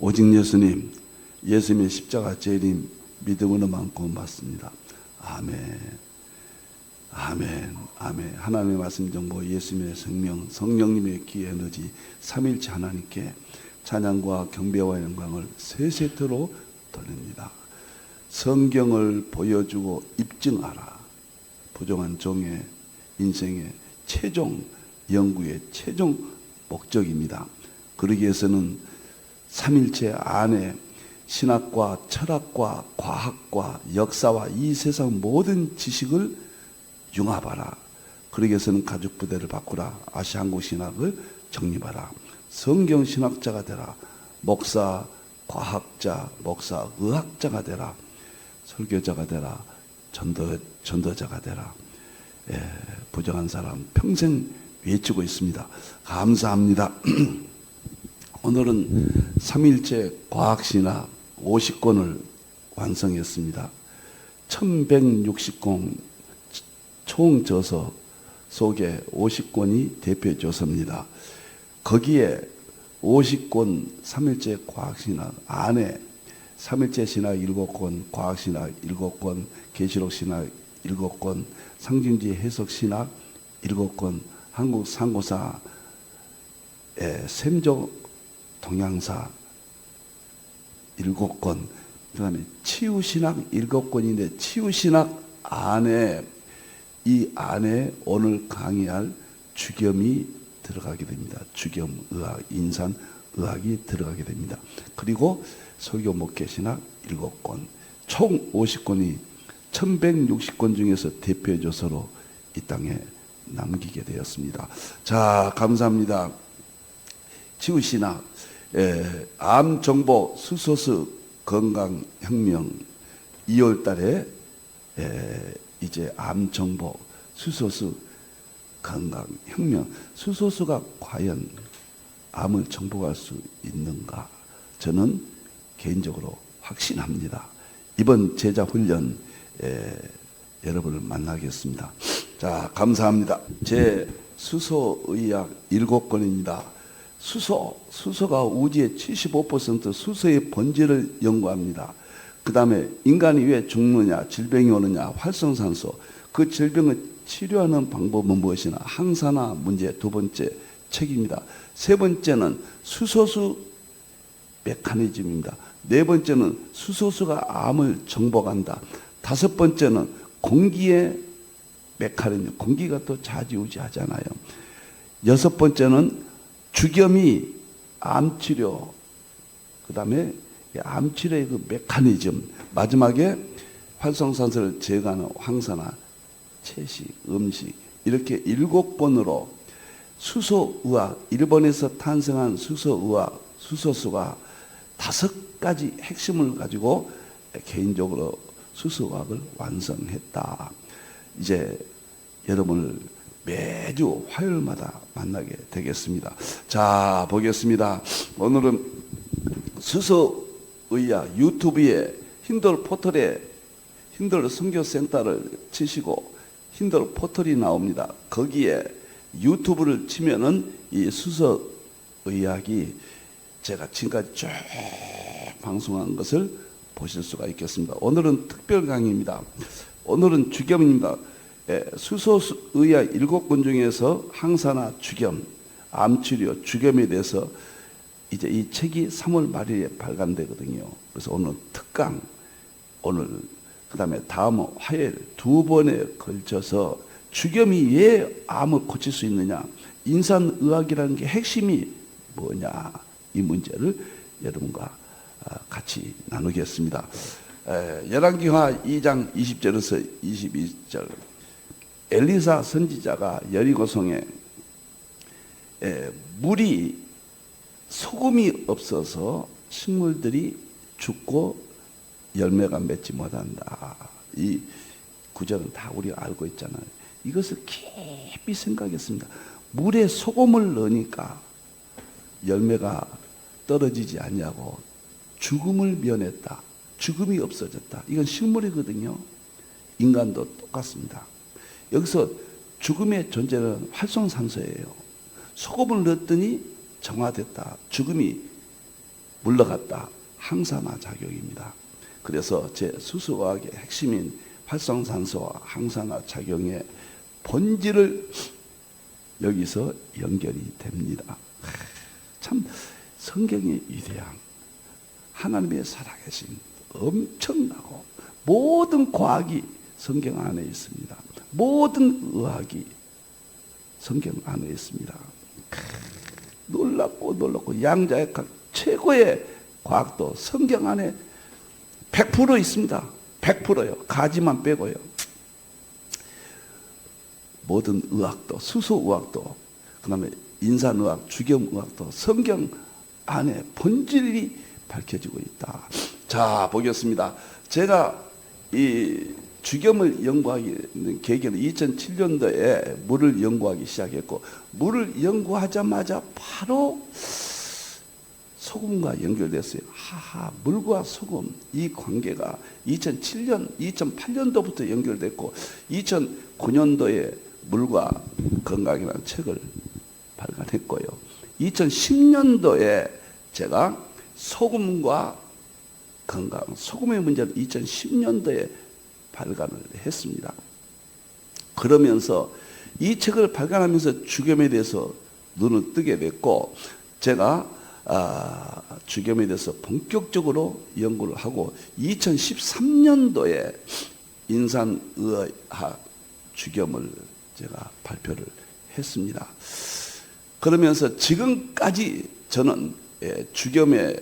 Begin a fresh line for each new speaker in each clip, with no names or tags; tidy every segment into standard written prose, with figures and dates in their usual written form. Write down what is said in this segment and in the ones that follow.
오직 예수님, 예수님의 십자가 재림 믿음으로만 구원받습니다. 아멘, 아멘, 아멘. 하나님의 말씀 정보, 예수님의 생명, 성령님의 귀 에너지, 삼일체 하나님께 찬양과 경배와 영광을 세 세트로 돌립니다. 성경을 보여주고 입증하라. 부정한 종의 인생의 최종 연구의 최종 목적입니다. 그러기 위해서는 삼일체 안에 신학과 철학과 과학과 역사와 이 세상 모든 지식을 융합하라. 그러기 위해서는 가죽부대를 바꾸라. 아시아한국신학을 정립하라. 성경신학자가 되라. 목사, 과학자, 목사, 의학자가 되라. 설교자가 되라. 전도자가 되라. 부정한 사람 평생 외치고 있습니다. 감사합니다. 오늘은 삼일체 과학신학 50권을 완성했습니다. 1160권 총저서 속에 50권이 대표저서입니다. 거기에 50권 삼일체 과학신학 안에 삼일체 신학 7권, 과학신학 7권, 계시록신학 7권, 상징지 해석신학 7권, 한국 상고사의 샘족 동양사 7권, 그 다음에 치유신학 7권인데 치유신학 안에 이 안에 오늘 강의할 주겸이 들어가게 됩니다. 주겸의학, 인산의학이 들어가게 됩니다. 그리고 설교 목회신학 7권, 총 50권이 1160권 중에서 대표저서로 이 땅에 남기게 되었습니다. 자, 감사합니다. 치유신학, 암정보 수소수 건강혁명 2월 달에 이제 암정보 수소수 건강혁명, 수소수가 과연 암을 정복할 수 있는가? 저는 개인적으로 확신합니다. 이번 제자훈련 여러분을 만나겠습니다. 자, 감사합니다. 제 수소의학 7권입니다. 수소가 우주의 75% 수소의 본질을 연구합니다. 그 다음에 인간이 왜 죽느냐, 질병이 오느냐, 활성산소, 그 질병을 치료하는 방법은 무엇이나 항산화 문제 두 번째 책입니다. 세 번째는 수소수 메커니즘입니다. 네 번째는 수소수가 암을 정복한다. 다섯 번째는 공기의 메커니즘, 공기가 또 좌지우지하잖아요. 여섯 번째는 주겸이 암치료, 그 다음에 암치료의 그 메커니즘, 마지막에 활성산소를 제거하는 황산화, 채식, 음식, 이렇게 7번으로 수소의학, 일본에서 탄생한 수소의학, 수소수가 5가지 핵심을 가지고 개인적으로 수소의학을 완성했다. 이제 여러분을 매주 화요일마다 만나게 되겠습니다. 자, 보겠습니다. 오늘은 수소의학 유튜브에 힌들 포털에 힌들 선교센터를 치시고 힌들 포털이 나옵니다. 거기에 유튜브를 치면은 이 수소의학이 제가 지금까지 쭉 방송한 것을 보실 수가 있겠습니다. 오늘은 특별 강의입니다. 오늘은 주겸입니다. 수소의학 7권 중에서 항산화 주겸, 암치료 주겸에 대해서 이제 이 책이 3월 말일에 발간되거든요. 그래서 오늘 특강, 오늘 그 다음에 다음 화요일 2번에 걸쳐서 주겸이 왜 암을 고칠 수 있느냐, 인산의학이라는 게 핵심이 뭐냐, 이 문제를 여러분과 같이 나누겠습니다. 열왕기하 2장 20절에서 22절, 엘리사 선지자가 여리고성에 물이 소금이 없어서 식물들이 죽고 열매가 맺지 못한다. 이 구절은 다 우리가 알고 있잖아요. 이것을 깊이 생각했습니다. 물에 소금을 넣으니까 열매가 떨어지지 않냐고, 죽음을 면했다. 죽음이 없어졌다. 이건 식물이거든요. 인간도 똑같습니다. 여기서 죽음의 존재는 활성산소예요. 소금을 넣었더니 정화됐다. 죽음이 물러갔다. 항산화 작용입니다. 그래서 제 수소화학의 핵심인 활성산소와 항산화 작용의 본질을 여기서 연결이 됩니다. 참 성경의 위대한 하나님의 살아계신 엄청나고 모든 과학이 성경 안에 있습니다. 모든 의학이 성경 안에 있습니다. 놀랍고 양자역학 최고의 과학도 성경 안에 100% 있습니다. 100%요. 가지만 빼고요. 모든 의학도, 수소의학도, 그 다음에 인산의학, 주겸의학도 성경 안에 본질이 밝혀지고 있다. 자, 보겠습니다. 제가 이 주겸을 연구하기 계기는 2007년도에 물을 연구하기 시작했고, 물을 연구하자마자 바로 소금과 연결됐어요. 물과 소금 이 관계가 2007년, 2008년도부터 연결됐고 2009년도에 물과 건강이라는 책을 발간했고요. 2010년도에 제가 소금과 건강, 소금의 문제를 2010년도에 발간을 했습니다. 그러면서 이 책을 발간하면서 주겸에 대해서 눈을 뜨게 됐고, 제가 주겸에 대해서 본격적으로 연구를 하고 2013년도에 인산의학 주겸을 제가 발표를 했습니다. 그러면서 지금까지 저는 주겸의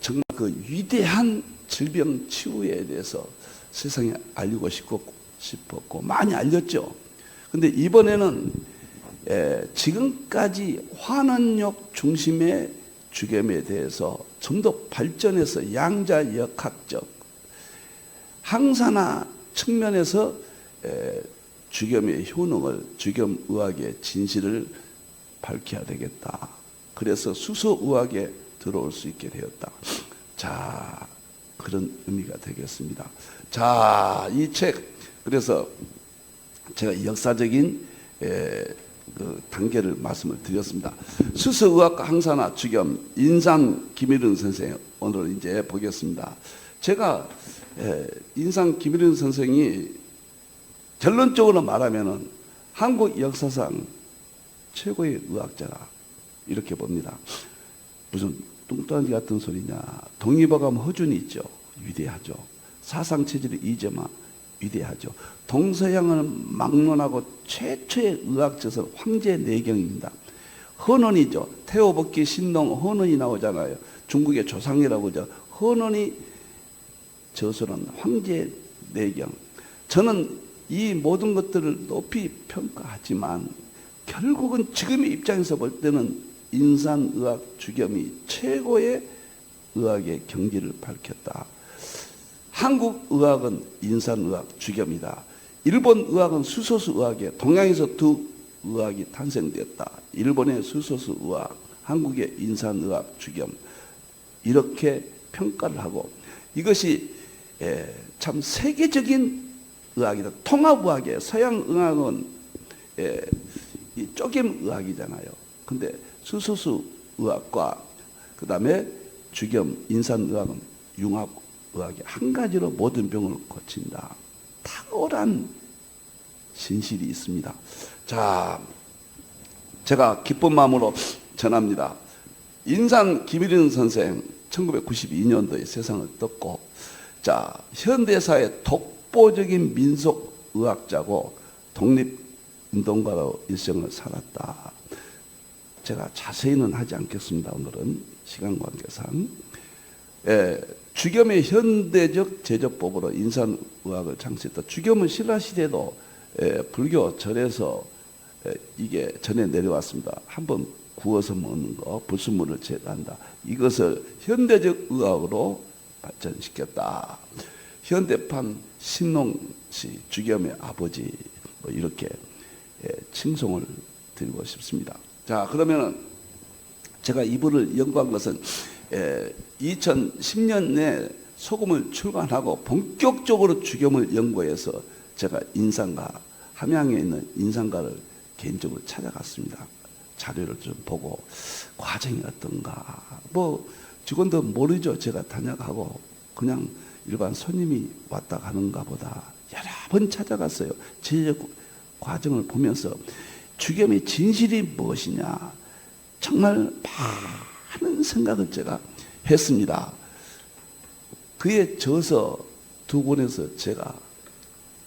정말 그 위대한 질병 치유에 대해서 세상에 알리고 싶었고 많이 알렸죠. 근데 이번에는 지금까지 환원력 중심의 주겸에 대해서 좀 더 발전해서 양자역학적 항산화 측면에서 주겸의 효능을, 주겸의학의 진실을 밝혀야 되겠다. 그래서 수소의학에 들어올 수 있게 되었다. 자, 그런 의미가 되겠습니다. 자, 이 책, 그래서 제가 역사적인 그 단계를 말씀을 드렸습니다. 수소의학과 항산화 주겸 인상 김일은 선생, 오늘 이제 보겠습니다. 제가 인상 김일은 선생이 결론적으로 말하면은 한국 역사상 최고의 의학자라 이렇게 봅니다. 무슨 뚱딴지 같은 소리냐. 동의보감 허준이 있죠. 위대하죠. 사상체질의 이재마 위대하죠. 동서양을 막론하고 최초의 의학저서 황제내경입니다. 헌원이죠. 태호복기 신동 헌원이 나오잖아요. 중국의 조상이라고 하죠. 헌원이 저술한 황제내경. 저는 이 모든 것들을 높이 평가하지만 결국은 지금의 입장에서 볼 때는 인산의학 주겸이 최고의 의학의 경지를 밝혔다. 한국 의학은 인산의학 주겸이다. 일본 의학은 수소수 의학에 동양에서 두 의학이 탄생되었다. 일본의 수소수 의학, 한국의 인산의학 주겸 이렇게 평가를 하고 이것이 참 세계적인 의학이다. 통합의학이에요. 서양의학은 이 쪼개임 의학이잖아요. 근데 수소수 의학과 그 다음에 주겸 인산의학은 융합의학이 한 가지로 모든 병을 고친다. 탁월한 진실이 있습니다. 자, 제가 기쁜 마음으로 전합니다. 인상 김일은 선생 1992년도에 세상을 떴고, 자, 현대사의 독보적인 민속의학자고 독립운동가로 일생을 살았다. 제가 자세히는 하지 않겠습니다. 오늘은 시간 관계상. 주겸의 현대적 제조법으로 인산의학을 창시했다. 주겸은 신라시대도 불교 절에서 이게 전해 내려왔습니다. 한번 구워서 먹는 거, 불순물을 제거한다. 이것을 현대적 의학으로 발전시켰다. 현대판 신농시 주겸의 아버지 뭐 이렇게 칭송을 드리고 싶습니다. 자, 그러면은 제가 이분을 연구한 것은 2010년에 소금을 출간하고 본격적으로 주겸을 연구해서 제가 인산가, 함양에 있는 인산가를 개인적으로 찾아갔습니다. 자료를 좀 보고 과정이 어떤가. 뭐 직원도 모르죠. 제가 단약하고 그냥 일반 손님이 왔다 가는가 보다 여러 번 찾아갔어요. 제 과정을 보면서 주겸의 진실이 무엇이냐 정말 많은 생각을 제가 했습니다. 그에 져서 두 권에서 제가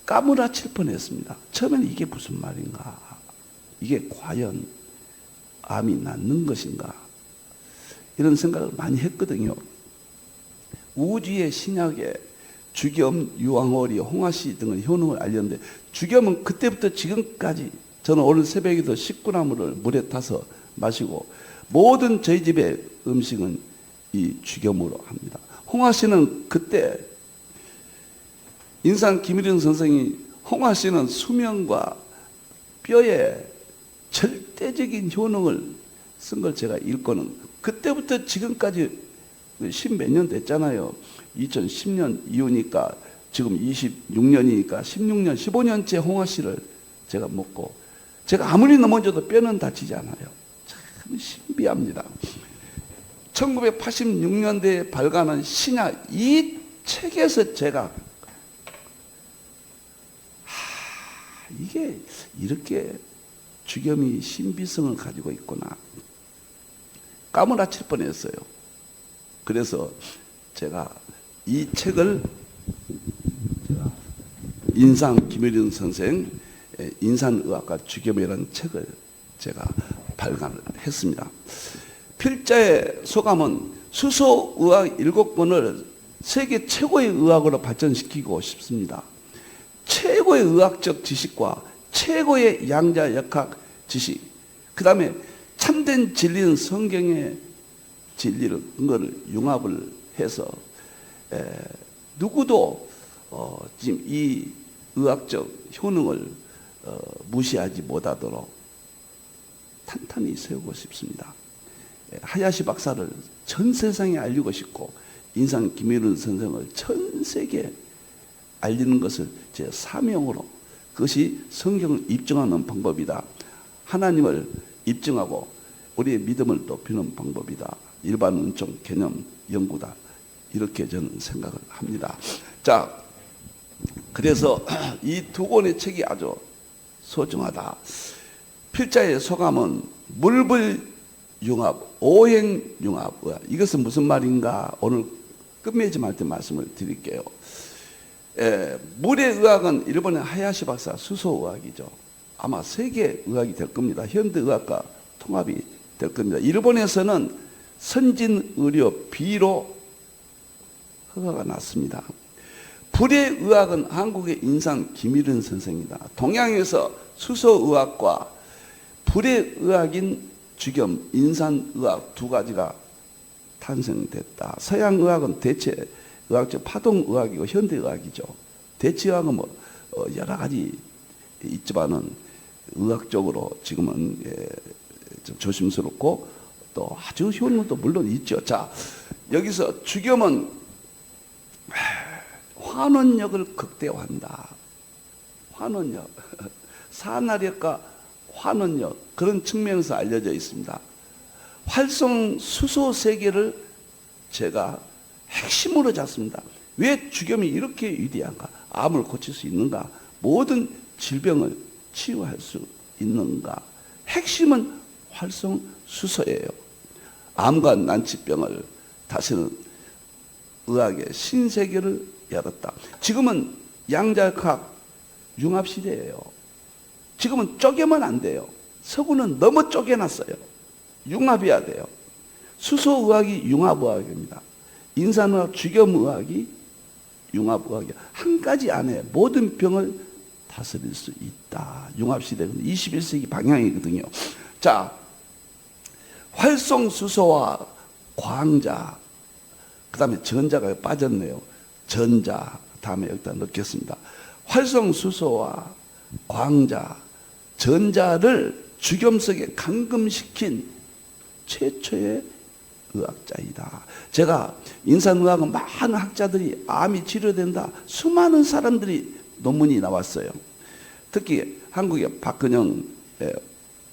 까무라칠 뻔했습니다. 처음에는 이게 무슨 말인가, 이게 과연 암이 낫는 것인가, 이런 생각을 많이 했거든요. 우주의 신약에 주겸, 유황오리, 홍화씨 등의 효능을 알렸는데 주겸은 그때부터 지금까지 저는 오늘 새벽에도 식구나물을 물에 타서 마시고 모든 저희 집의 음식은 이 주겸으로 합니다. 홍화씨는 그때 인상 김일영 선생이 홍화씨는 수면과 뼈에 절대적인 효능을 쓴 걸 제가 읽고는 그때부터 지금까지 십몇 년 됐잖아요. 2010년 이후니까 지금 26년이니까 16년, 15년째 홍화씨를 제가 먹고 제가 아무리 넘어져도 뼈는 다치지 않아요. 참 신비합니다. 1986년대에 발간한 신약 이 책에서 제가 이게 이렇게 주겸이 신비성을 가지고 있구나 까무라칠 뻔했어요. 그래서 제가 이 책을 인상 김일영 선생 인산의학과 주겸이라는 책을 제가 발간을 했습니다. 필자의 소감은 수소의학 7권을 세계 최고의 의학으로 발전시키고 싶습니다. 최고의 의학적 지식과 최고의 양자역학 지식, 그 다음에 참된 진리는 성경의 진리를 근거를 융합을 해서 누구도 지금 이 의학적 효능을 무시하지 못하도록 탄탄히 세우고 싶습니다. 하야시 박사를 전 세상에 알리고 싶고 인상 김일영 선생을 전 세계에 알리는 것을 제 사명으로, 그것이 성경을 입증하는 방법이다. 하나님을 입증하고 우리의 믿음을 높이는 방법이다. 일반 은총 개념 연구다. 이렇게 저는 생각을 합니다. 자, 그래서 이 두 권의 책이 아주 소중하다. 필자의 소감은 물불융합, 오행융합. 이것은 무슨 말인가? 오늘 끝맺음할 때 말씀을 드릴게요. 물의 의학은 일본의 하야시 박사 수소의학이죠. 아마 세계 의학이 될 겁니다. 현대의학과 통합이 될 겁니다. 일본에서는 선진의료 B로 허가가 났습니다. 불의 의학은 한국의 인상 김일영 선생이다. 동양에서 수소의학과 불의 의학인 주겸, 인산의학 두 가지가 탄생됐다. 서양의학은 대체 의학적 파동의학이고 현대의학이죠. 대체의학은 뭐 여러 가지 있지만은 의학적으로 지금은 좀 조심스럽고 또 아주 효능도 물론 있죠. 자, 여기서 주겸은 환원력을 극대화한다. 환원력, 산화력과 환원력, 그런 측면에서 알려져 있습니다. 활성 수소 세계를 제가 핵심으로 잡습니다. 왜 주겸이 이렇게 위대한가? 암을 고칠 수 있는가? 모든 질병을 치유할 수 있는가? 핵심은 활성 수소예요. 암과 난치병을 다시는 의학의 신세계를 열었다. 지금은 양자역학 융합 시대예요. 지금은 쪼개면 안 돼요. 서구는 너무 쪼개놨어요. 융합해야 돼요. 수소의학이 융합의학입니다. 인산의학, 주겸의학이 융합의학이야. 한 가지 안에 모든 병을 다스릴 수 있다. 융합시대는 21세기 방향이거든요. 자, 활성수소와 광자, 그 다음에 전자가 빠졌네요. 전자, 다음에 여기다 넣겠습니다. 활성수소와 광자, 전자를 주겸 속에 감금시킨 최초의 의학자이다. 제가 인산의학은 많은 학자들이 암이 치료된다. 수많은 사람들이 논문이 나왔어요. 특히 한국의 박근영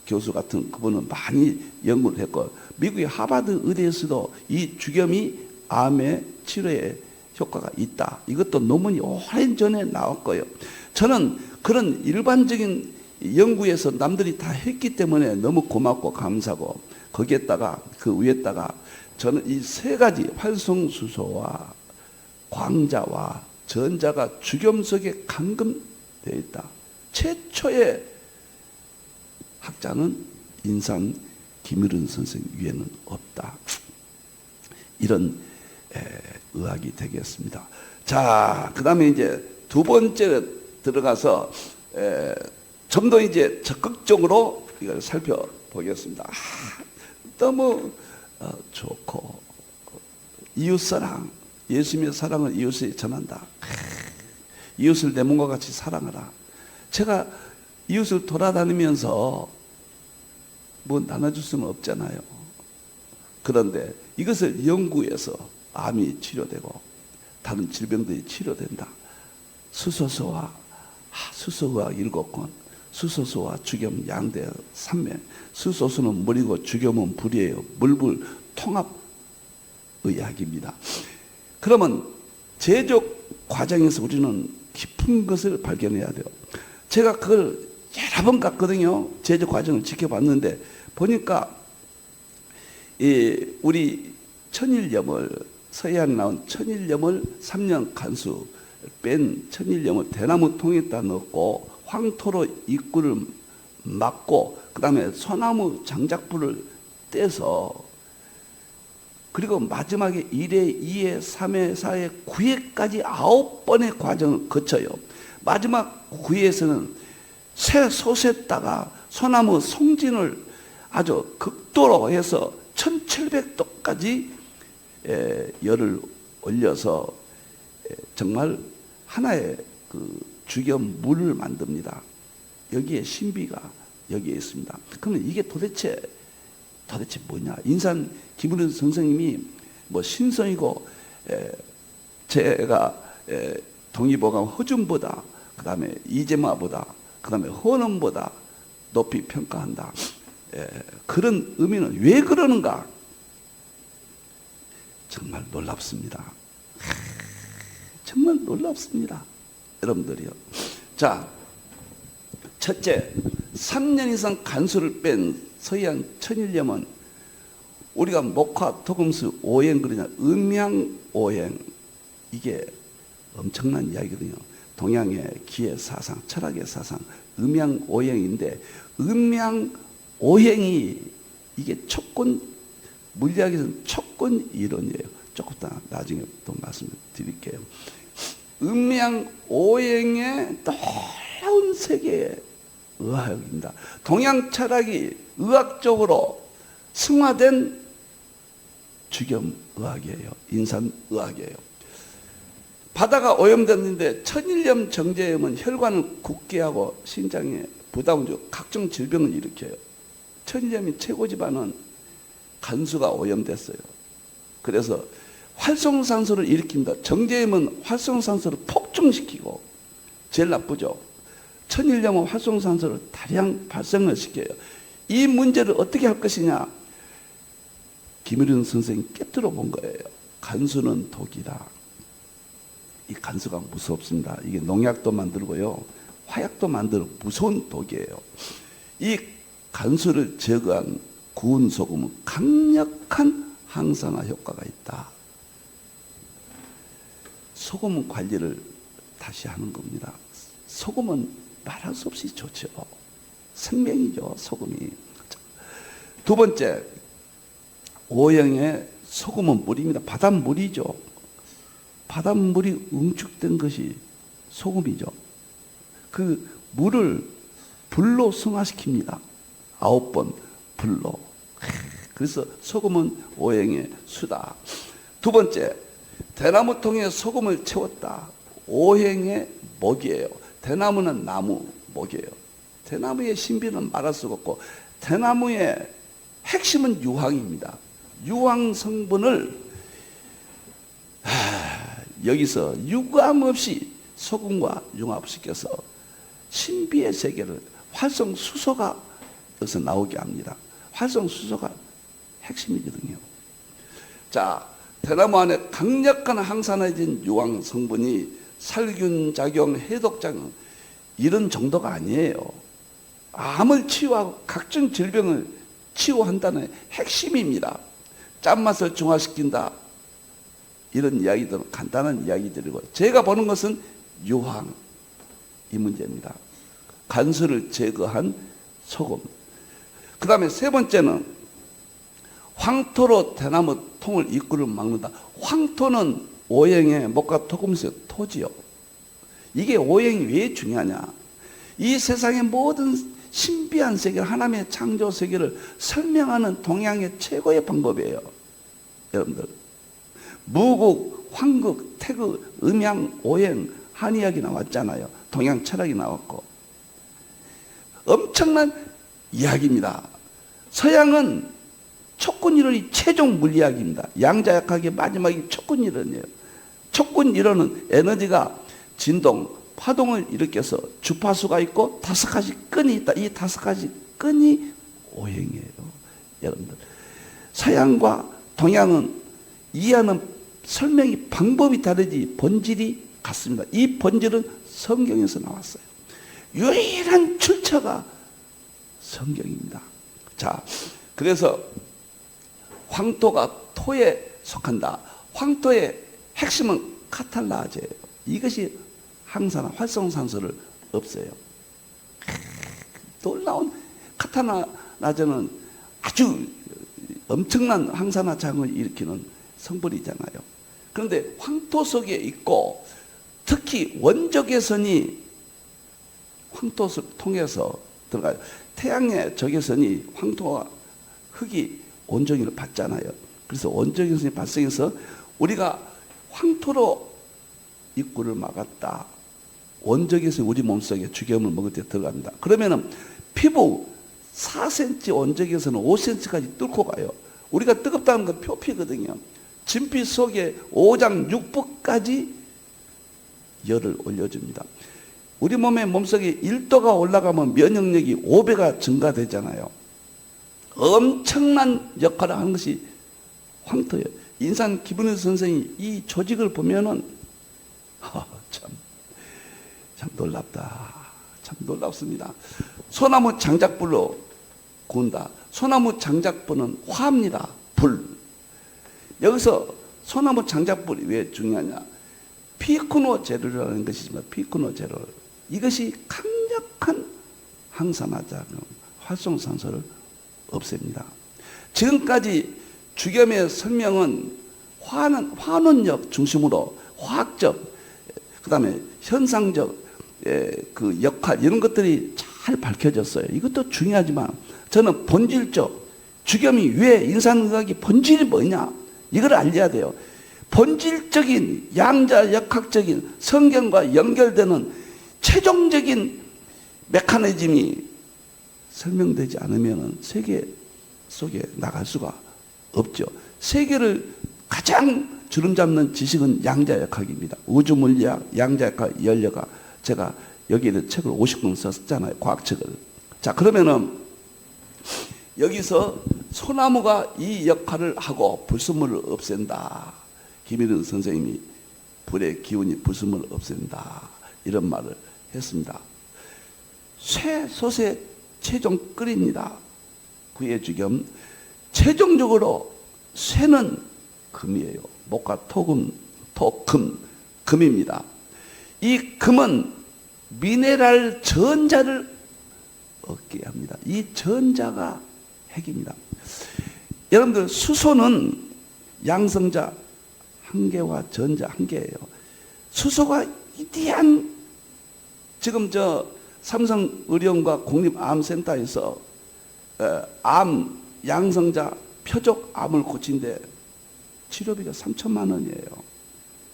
교수 같은 그분은 많이 연구를 했고, 미국의 하버드 의대에서도 이 죽염이 암의 치료에 효과가 있다. 이것도 논문이 오랜 전에 나왔고요. 저는 그런 일반적인 연구에서 남들이 다 했기 때문에 너무 고맙고 감사하고, 거기에다가 그 위에다가 저는 이 세 가지 활성수소와 광자와 전자가 죽염 속에 감금되어 있다. 최초의 학자는 인상 김일은 선생 위에는 없다. 이런 의학이 되겠습니다. 자, 그 다음에 이제 두 번째 들어가서 좀 더 이제 적극적으로 이걸 살펴보겠습니다. 너무 좋고, 이웃사랑, 예수님의 사랑을 이웃에 전한다. 이웃을 내 몸과 같이 사랑하라. 제가 이웃을 돌아다니면서 뭐 나눠줄 수는 없잖아요. 그런데 이것을 연구해서 암이 치료되고 다른 질병들이 치료된다. 수소수와 수소의학 7권, 수소수와 죽염 양대 산맥. 수소수는 물이고 죽염은 불이에요. 물불 통합 의학입니다. 그러면 제조 과정에서 우리는 깊은 것을 발견해야 돼요. 제가 그걸 여러 번 갔거든요. 제조 과정을 지켜봤는데 보니까 우리 천일염을, 서해안에 나온 천일염을 3년 간수 뺀 천일염을 대나무 통에다 넣고 황토로 입구를 막고, 그 다음에 소나무 장작불을 떼서, 그리고 마지막에 1회, 2회, 3회, 4회, 9회까지 9번의 과정을 거쳐요. 마지막 9회에서는 새 솥에다가 소나무 송진을 아주 극도로 해서 1700도까지 열을 올려서 정말 하나의 그 죽염 물을 만듭니다. 여기에 신비가 여기에 있습니다. 그러면 이게 도대체 뭐냐? 인산 김은현 선생님이 뭐 신성이고, 제가 동의보감 허준보다, 그 다음에 이재마보다, 그 다음에 헌원보다 높이 평가한다. 그런 의미는 왜 그러는가? 정말 놀랍습니다. 정말 놀랍습니다. 여러분들이요. 자, 첫째, 3년 이상 간수를 뺀 서해안 천일염은 우리가 목화, 토금수, 오행 그러냐, 음양오행, 이게 엄청난 이야기거든요. 동양의 기의 사상, 철학의 사상, 음양오행인데, 음양오행이 이게 촉권, 물리학에서는 촉권 이론이에요. 조금 더 나중에 또 말씀드릴게요. 음양오행의 놀라운 세계의 의학입니다. 동양 철학이 의학적으로 승화된 죽염의학이에요. 인산의학이에요. 바다가 오염됐는데 천일염, 정제염은 혈관을 굳게 하고 신장에 부담을 주고 각종 질병을 일으켜요. 천일염이 최고지반은 간수가 오염됐어요. 그래서 활성산소를 일으킵니다. 정제염은 활성산소를 폭증시키고, 제일 나쁘죠. 천일염은 활성산소를 다량 발생을 시켜요. 이 문제를 어떻게 할 것이냐? 김일은 선생이 깨뜨려 본 거예요. 간수는 독이다. 이 간수가 무섭습니다. 이게 농약도 만들고요, 화약도 만들고 무서운 독이에요. 이 간수를 제거한 구운 소금은 강력한 항산화 효과가 있다. 소금 관리를 다시 하는 겁니다. 소금은 말할 수 없이 좋죠. 생명이죠, 소금이. 두 번째, 오행의 소금은 물입니다. 바닷물이죠. 바닷물이 응축된 것이 소금이죠. 그 물을 불로 승화시킵니다. 9번 불로. 그래서 소금은 오행의 수다. 두 번째, 대나무통에 소금을 채웠다. 오행의 목이에요. 대나무는 나무, 목이에요. 대나무의 신비는 말할 수가 없고, 대나무의 핵심은 유황입니다. 유황 성분을 여기서 유감 없이 소금과 융합시켜서 신비의 세계를, 활성수소가 여기서 나오게 합니다. 활성수소가 핵심이거든요. 자, 대나무 안에 강력한 항산화진 유황 성분이 살균 작용, 해독 작용 이런 정도가 아니에요. 암을 치유하고 각종 질병을 치유한다는 핵심입니다. 짠맛을 중화시킨다. 이런 이야기들은 간단한 이야기들이고, 제가 보는 것은 유황, 이 문제입니다. 간수를 제거한 소금. 그 다음에 세 번째는 황토로 대나무 통을 입구를 막는다. 황토는 오행의 목과 토금수의 토지요. 이게 오행이 왜 중요하냐? 이 세상의 모든 신비한 세계, 하나님의 창조 세계를 설명하는 동양의 최고의 방법이에요. 여러분들, 무국, 황국, 태극, 음양, 오행, 한의학이 나왔잖아요. 동양 철학이 나왔고 엄청난 이야기입니다. 서양은 촉근이론이 최종 물리학입니다. 양자역학의 마지막이 촉근이론이에요. 촉근이론은 에너지가 진동, 파동을 일으켜서 주파수가 있고 5가지 끈이 있다. 이 5가지 끈이 오행이에요. 여러분들, 서양과 동양은 이해하는 설명이 방법이 다르지 본질이 같습니다. 이 본질은 성경에서 나왔어요. 유일한 출처가 성경입니다. 자, 그래서 황토가 토에 속한다. 황토의 핵심은 카탈라제예요. 이것이 항산화, 활성산소를 없애요. 놀라운 카탈라제는 아주 엄청난 항산화 작용을 일으키는 성분이잖아요. 그런데 황토 속에 있고, 특히 원적외선이 황토를 통해서 들어가요. 태양의 적외선이 황토와 흙이 온적외를 받잖아요. 그래서 온적외선이 발생해서 우리가 황토로 입구를 막았다. 원적외선이 우리 몸속에 주겸을 먹을 때 들어갑니다. 그러면은 피부 4cm 원적외선은 5cm까지 뚫고 가요. 우리가 뜨겁다는 건 표피거든요. 진피 속에 5장 6부까지 열을 올려줍니다. 우리 몸의 몸속에 1도가 올라가면 면역력이 5배가 증가되잖아요. 엄청난 역할을 하는 것이 황토예요. 인산 기분의 선생이 이 조직을 보면은 참 놀랍다. 참 놀랍습니다. 소나무 장작불로 구운다. 소나무 장작불은 화합니다. 불. 여기서 소나무 장작불이 왜 중요하냐? 피코노 제로라는 것이지만, 피코노 제로, 이것이 강력한 항산화작용, 활성산소를 없앱니다. 지금까지 주겸의 설명은 환원력 중심으로 화학적, 그 다음에 현상적 그 역할, 이런 것들이 잘 밝혀졌어요. 이것도 중요하지만 저는 본질적, 주겸이 왜, 인산의학의 본질이 뭐냐, 이걸 알려야 돼요. 본질적인 양자역학적인 성경과 연결되는 최종적인 메커니즘이 설명되지 않으면 세계 속에 나갈 수가 없죠. 세계를 가장 주름잡는 지식은 양자역학입니다. 우주물리학, 양자역학, 연력학. 제가 여기에 책을 50권 썼잖아요. 과학책을. 자, 그러면은 여기서 소나무가 이 역할을 하고 불순물을 없앤다. 김일은 선생님이 불의 기운이 불순물을 없앤다. 이런 말을 했습니다. 쇠, 소세 최종 끓입니다. 구해주겸. 최종적으로 쇠는 금이에요. 목과 토금, 금입니다. 이 금은 미네랄 전자를 얻게 합니다. 이 전자가 핵입니다. 여러분들, 수소는 양성자 한 개와 전자 한 개예요. 수소가 위대한, 지금 삼성의료원과 국립암센터에서 암 양성자 표적 암을 고친데 치료비가 3천만 원이에요.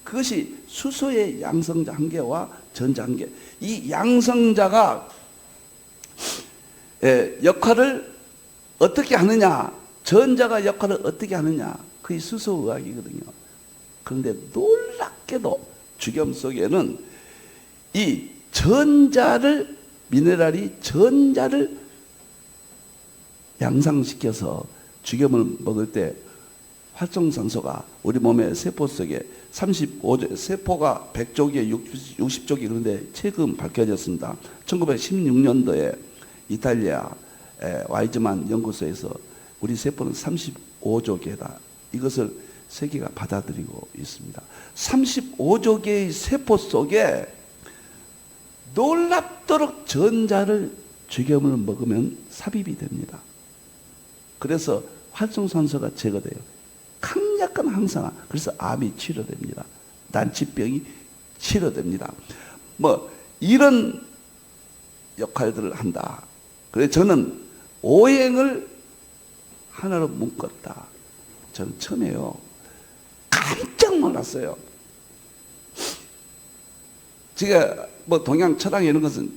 그것이 수소의 양성자 한 개와 전자 한 개. 이 양성자가 역할을 어떻게 하느냐, 전자가 역할을 어떻게 하느냐, 그게 수소의학이거든요. 그런데 놀랍게도 주겸 속에는 이 전자를, 미네랄이 전자를 양상시켜서 죽염을 먹을 때 활성산소가 우리 몸의 세포 속에 35조, 세포가 100조기에 60조기, 그런데 최근 밝혀졌습니다. 1916년도에 이탈리아 와이즈만 연구소에서 우리 세포는 35조 개다. 이것을 세계가 받아들이고 있습니다. 35조 개의 세포 속에 놀랍도록 전자를 죽염을 먹으면 삽입이 됩니다. 그래서 활성산소가 제거돼요. 강력한 항산화. 그래서 암이 치료됩니다. 난치병이 치료됩니다. 뭐 이런 역할들을 한다. 그래서 저는 오행을 하나로 묶었다. 저는 처음에요, 깜짝 놀랐어요. 제가 뭐 동양 철학 이런 것은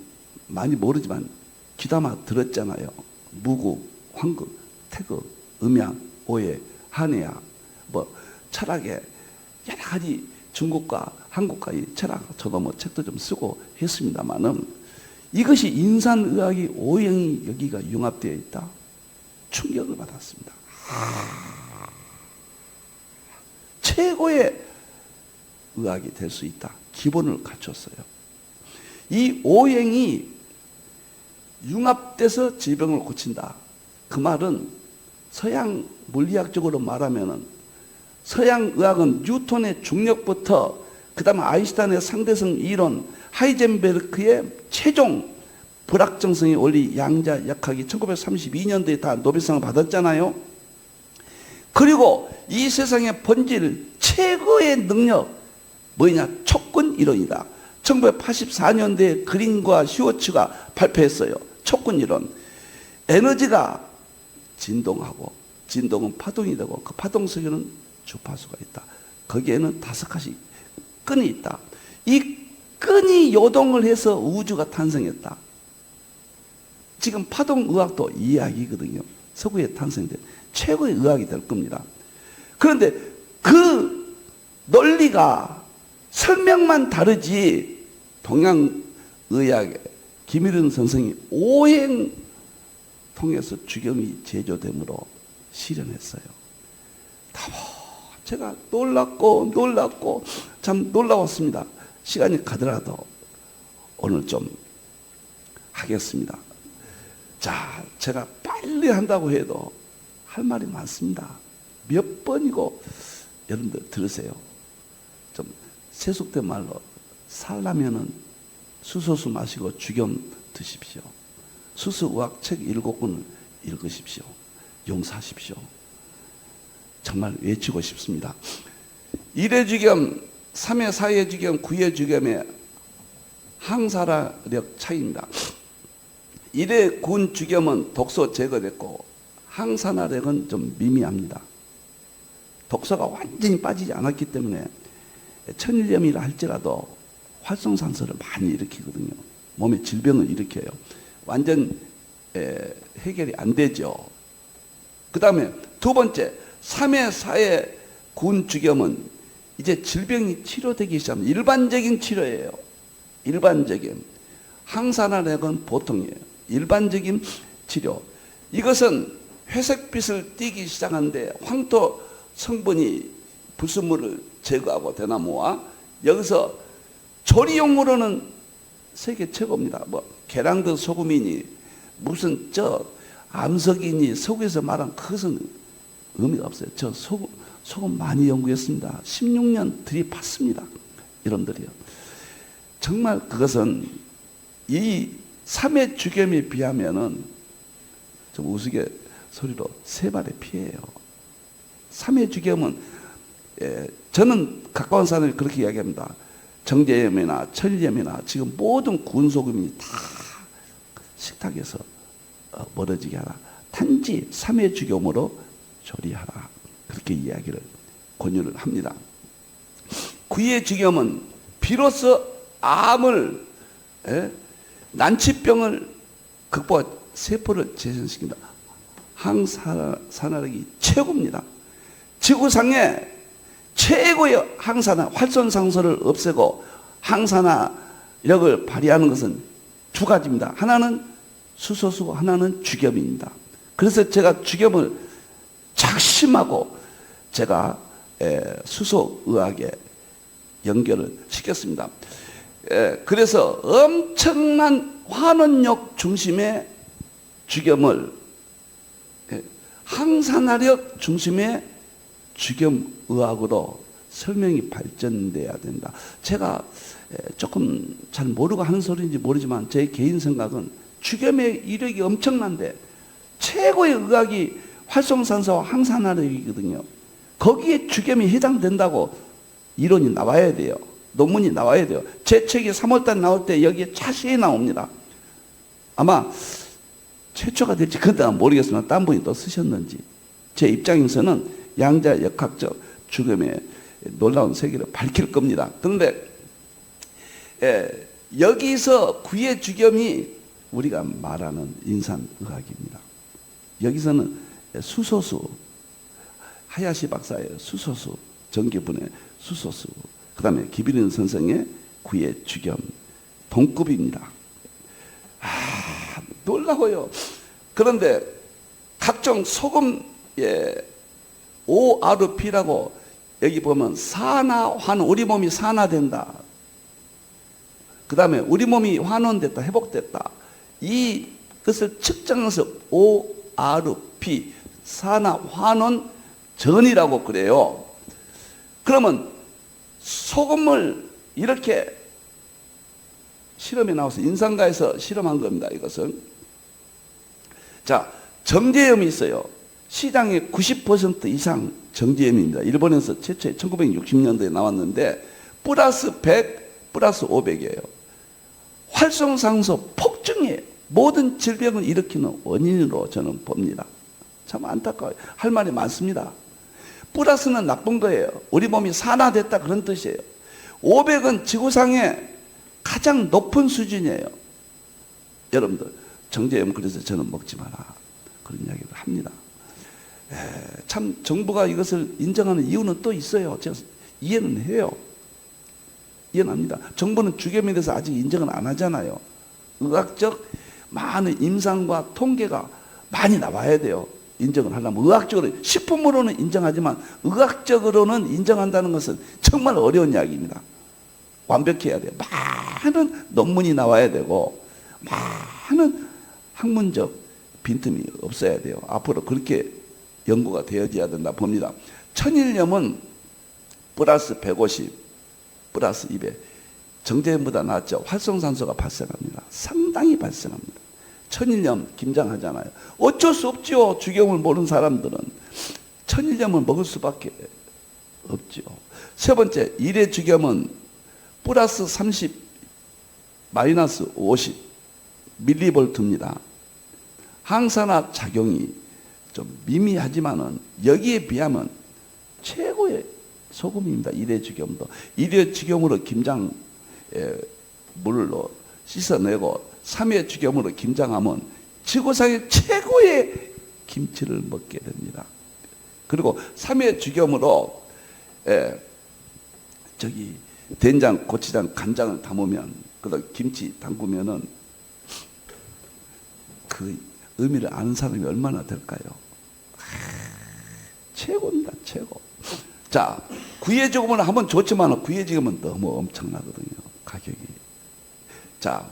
많이 모르지만 귀담아 들었잖아요. 무구, 황극, 태극, 음양, 오해, 한해야, 뭐 철학에 여러 가지 중국과 한국과의 철학, 저도 뭐 책도 좀 쓰고 했습니다만은 이것이 인산의학이 오행이 여기가 융합되어 있다. 충격을 받았습니다. 최고의 의학이 될 수 있다. 기본을 갖췄어요. 이 오행이 융합돼서 질병을 고친다. 그 말은 서양 물리학적으로 말하면은 서양 의학은 뉴턴의 중력부터 그 다음에 아인슈타인의 상대성 이론, 하이젠베르크의 최종 불확정성의 원리, 양자 역학이 1932년도에 다 노벨상을 받았잖아요. 그리고 이 세상에 번질 최고의 능력 뭐냐? 촉근 이론이다. 1984년도에 그린과 슈워츠가 발표했어요. 촉근 이론. 에너지가 진동하고 진동은 파동이 되고 그 파동 속에는 주파수가 있다. 거기에는 5가지 끈이 있다. 이 끈이 요동을 해서 우주가 탄생했다. 지금 파동의학도 이 이야기거든요. 서구에 탄생된 최고의 의학이 될 겁니다. 그런데 그 논리가 설명만 다르지 동양의학의 김일은 선생이 오행 통해서 죽염이 제조됨으로 실현했어요. 제가 놀랍고 참 놀라웠습니다. 시간이 가더라도 오늘 좀 하겠습니다. 자, 제가 빨리 한다고 해도 할 말이 많습니다. 몇 번이고 여러분들 들으세요. 좀 세속된 말로 살라면은 수소수 마시고 죽염 드십시오. 수수의학 책 7권을 읽으십시오. 용서하십시오. 정말 외치고 싶습니다. 1회 죽염, 3회, 4회 죽염, 9회 죽염의 항산화력 차이입니다. 1회 군 죽염은 독소 제거됐고 항산화력은 좀 미미합니다. 독소가 완전히 빠지지 않았기 때문에 천일염이라 할지라도 활성산소를 많이 일으키거든요. 몸에 질병을 일으켜요. 완전 해결이 안 되죠. 그 다음에 두 번째, 3회, 4회 군 죽염은 이제 질병이 치료되기 시작합니다. 일반적인 치료예요. 일반적인. 항산화력은 보통이에요. 일반적인 치료. 이것은 회색빛을 띠기 시작하는데 황토 성분이 불순물을 제거하고 대나무와 여기서 조리용으로는 세계 최고입니다. 뭐 계량도 소금이니 무슨 암석이니 속에서 말한 그것은 의미가 없어요. 저 소금 많이 연구했습니다. 16년 들이팠습니다. 여러분들이요. 정말 그것은 이 3회 죽염에 비하면은 좀 우스갯소리로 3발의 피해예요. 3회 죽염은 저는 가까운 사람이 그렇게 이야기합니다. 정제염이나 천일염이나 지금 모든 군소금이 다 식탁에서 멀어지게 하라. 단지 3회 죽염으로 조리하라. 그렇게 이야기를 권유를 합니다. 9회 죽염은 비로소 암을 난치병을 극복해 세포를 재생시킨다. 항산화력이 최고입니다. 지구상에 최고의 항산화, 활성산소를 없애고 항산화력을 발휘하는 것은 두 가지입니다. 하나는 수소수고 하나는 죽염입니다. 그래서 제가 주겸을 작심하고 제가 수소의학에 연결을 시켰습니다. 그래서 엄청난 환원력 중심의 주겸을 항산화력 중심의 주겸의학으로 설명이 발전돼야 된다. 제가 조금 잘 모르고 하는 소리인지 모르지만 제 개인 생각은 주겸의 이력이 엄청난데 최고의 의학이 활성산소와 항산화력이거든요. 거기에 주겸이 해당된다고 이론이 나와야 돼요. 논문이 나와야 돼요. 제 책이 3월달 나올 때 여기에 자세히 나옵니다. 아마 최초가 될지 그건 모르겠으나 딴 분이 또 쓰셨는지. 제 입장에서는 양자 역학적 주겸의 놀라운 세계를 밝힐 겁니다. 그런데 여기서 구의 주겸이 우리가 말하는 인산의학입니다. 여기서는 수소수, 하야시 박사의 수소수, 전기분해 수소수, 그 다음에 기비린 선생의 구의 주겸, 동급입니다. 놀라워요. 그런데 각종 소금의 ORP라고 여기 보면 산화환원, 우리 몸이 산화된다. 그 다음에 우리 몸이 환원됐다, 회복됐다. 이것을 측정해서 ORP, 산화환원 전이라고 그래요. 그러면 소금을 이렇게 실험에 나와서 인산가에서 실험한 겁니다. 이것은. 자, 정제염이 있어요. 시장의 90% 이상 정제염입니다. 일본에서 최초에 1960년도에 나왔는데 플러스 100, 플러스 500이에요. 활성산소 폭증이에요. 모든 질병을 일으키는 원인으로 저는 봅니다. 참 안타까워요. 할 말이 많습니다. 플러스는 나쁜 거예요. 우리 몸이 산화됐다 그런 뜻이에요. 500은 지구상의 가장 높은 수준이에요. 여러분들 정제염 그래서 저는 먹지 마라 그런 이야기를 합니다. 참 정부가 이것을 인정하는 이유는 또 있어요. 제가 이해는 해요. 이해는 합니다. 정부는 주겸에 대해서 아직 인정은 안 하잖아요. 의학적 많은 임상과 통계가 많이 나와야 돼요. 인정을 하려면 의학적으로, 식품으로는 인정하지만 의학적으로는 인정한다는 것은 정말 어려운 이야기입니다. 완벽해야 돼요. 많은 논문이 나와야 되고 많은 학문적 빈틈이 없어야 돼요. 앞으로 그렇게 연구가 되어져야 된다 봅니다. 천일염은 플러스 150, 플러스 200 정제염보다 낫죠. 활성산소가 발생합니다. 상당히 발생합니다. 천일염 김장하잖아요. 어쩔 수 없죠. 주겸을 모르는 사람들은 천일염을 먹을 수밖에 없죠. 세 번째, 일회 주겸은 플러스 30, 마이너스 50 밀리볼트입니다. 항산화 작용이 좀 미미하지만은 여기에 비하면 최고의 소금입니다. 일회 주겸도. 일회 주겸으로 김장 물로 씻어내고 3회 주겸으로 김장하면 지구상의 최고의 김치를 먹게 됩니다. 그리고 3회 주겸으로 된장, 고추장, 간장을 담으면 그다음 김치 담그면은 그 의미를 아는 사람이 얼마나 될까요? 최고입니다, 최고. 자, 구의 주겸은 하면 좋지만 구의 주겸은 너무 엄청나거든요, 가격이. 자,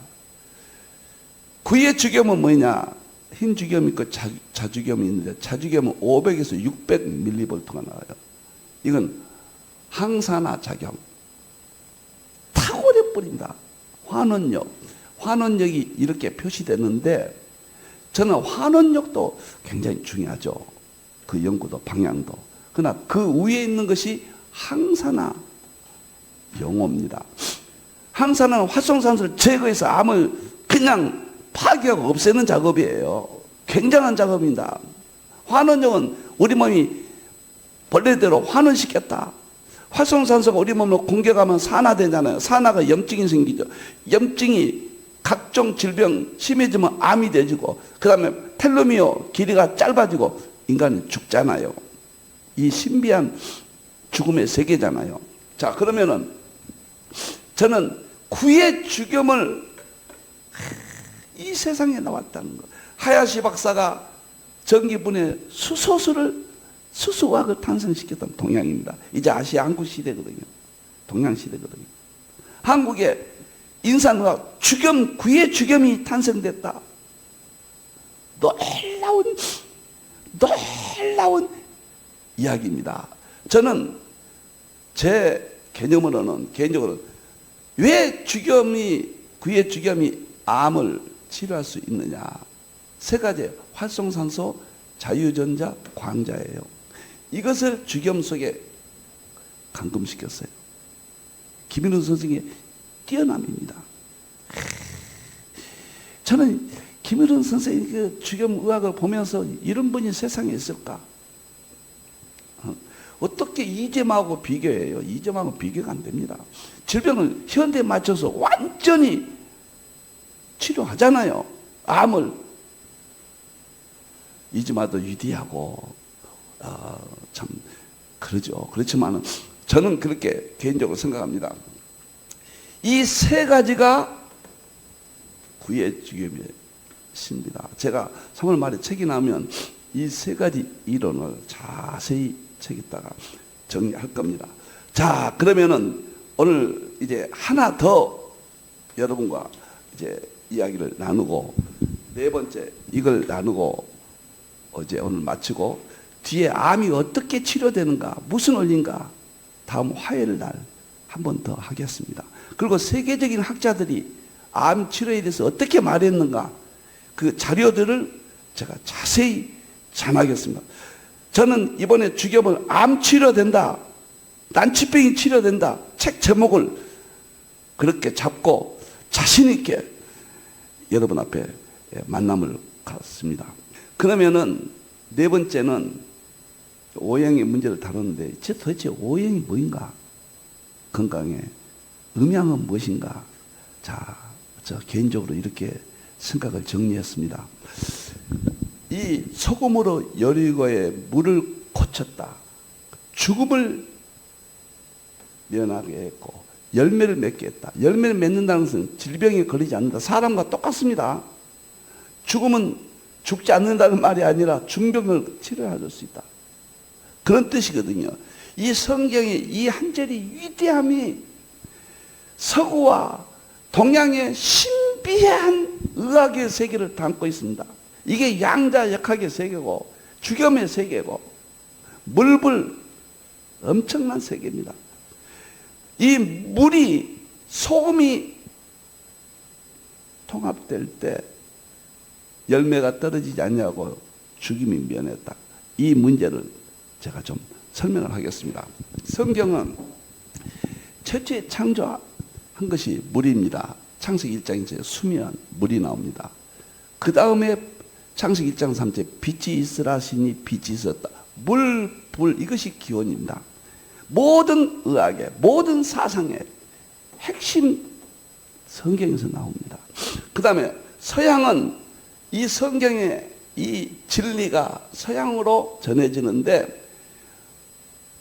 구의 주겸은 뭐냐? 흰 주겸이 있고 자주겸이 있는데 자주겸은 500에서 600 밀리볼트가 나와요. 이건 항산화 작용. 탁월해 버린다. 환원력. 환원력이 이렇게 표시되는데 저는 환원력도 굉장히 중요하죠. 그 연구도 방향도. 그러나 그 위에 있는 것이 항산화 용어입니다. 항산화는 활성산소를 제거해서 암을 그냥 파괴하고 없애는 작업이에요. 굉장한 작업입니다. 환원력은 우리 몸이 본래대로 환원시켰다. 활성산소가 우리 몸으로 공격하면 산화되잖아요. 산화가 염증이 생기죠. 염증이 각종 질병 심해지면 암이 되지고 그 다음에 텔로미어 길이가 짧아지고 인간은 죽잖아요. 이 신비한 죽음의 세계잖아요. 자, 그러면은 저는 구의 주겸을 이 세상에 나왔다는 거. 하야시 박사가 전기분해 수소화학을 탄생시켰던 동양입니다. 이제 아시아 한국 시대거든요. 동양 시대거든요. 한국에 인산화학 구의 주겸이 탄생됐다. 놀라운 이야기입니다. 저는 제 개념으로는 개인적으로 왜 구의 주겸이 암을 치료할 수 있느냐? 세 가지: 활성산소, 자유전자, 광자예요. 이것을 주겸 속에 감금시켰어요. 김일훈 선생의 뛰어남입니다. 저는 김일훈 선생의 그 주겸의학을 보면서 이런 분이 세상에 있을까? 어떻게 이점하고 비교해요? 이점하고 비교가 안 됩니다. 질병을 현대에 맞춰서 완전히 치료하잖아요. 암을. 이점하도 위대하고 참 그러죠. 그렇지만 저는 그렇게 개인적으로 생각합니다. 이 세 가지가 구의 주겸의 신입니다. 제가 3월 말에 책이 나오면 이 세 가지 이론을 자세히 책에다가 정리할 겁니다. 자, 그러면은 오늘 이제 하나 더 여러분과 이제 이야기를 나누고, 네 번째 이걸 나누고 오늘 마치고, 뒤에 암이 어떻게 치료되는가, 무슨 원리인가 다음 화요일 날 한 번 더 하겠습니다. 그리고 세계적인 학자들이 암 치료에 대해서 어떻게 말했는가, 그 자료들을 제가 자세히 전하겠습니다. 저는 이번에 주겸을 암 치료된다, 난치병이 치료된다 책 제목을 그렇게 잡고 자신 있게 여러분 앞에 만남을 갖습니다. 그러면은 네 번째는 오행의 문제를 다루는데, 도대체 오행이 뭐인가? 건강에 음양은 무엇인가? 자, 저 개인적으로 이렇게 생각을 정리했습니다. 이 소금으로 여리고의 물을 고쳤다. 죽음을 면하게 했고 열매를 맺게 했다. 열매를 맺는다는 것은 질병에 걸리지 않는다. 사람과 똑같습니다. 죽음은 죽지 않는다는 말이 아니라 중병을 치료해 수 있다. 그런 뜻이거든요. 이 성경의 이 한 절이 위대함이 서구와 동양의 신비한 의학의 세계를 담고 있습니다. 이게 양자역학의 세계고 주겸의 세계고 물불 엄청난 세계입니다. 이 물이 소금이 통합될 때 열매가 떨어지지 않냐고 죽임이 면했다. 이 문제를 제가 좀 설명을 하겠습니다. 성경은 최초에 창조한 것이 물입니다. 창세기 1장에 수면 물이 나옵니다. 그 다음에 창세기 1장 3절 빛이 있으라 하시니 빛이 있었다. 물, 불, 이것이 기원입니다. 모든 의학의 모든 사상의 핵심 성경에서 나옵니다. 그 다음에 서양은 이 성경의 이 진리가 서양으로 전해지는데,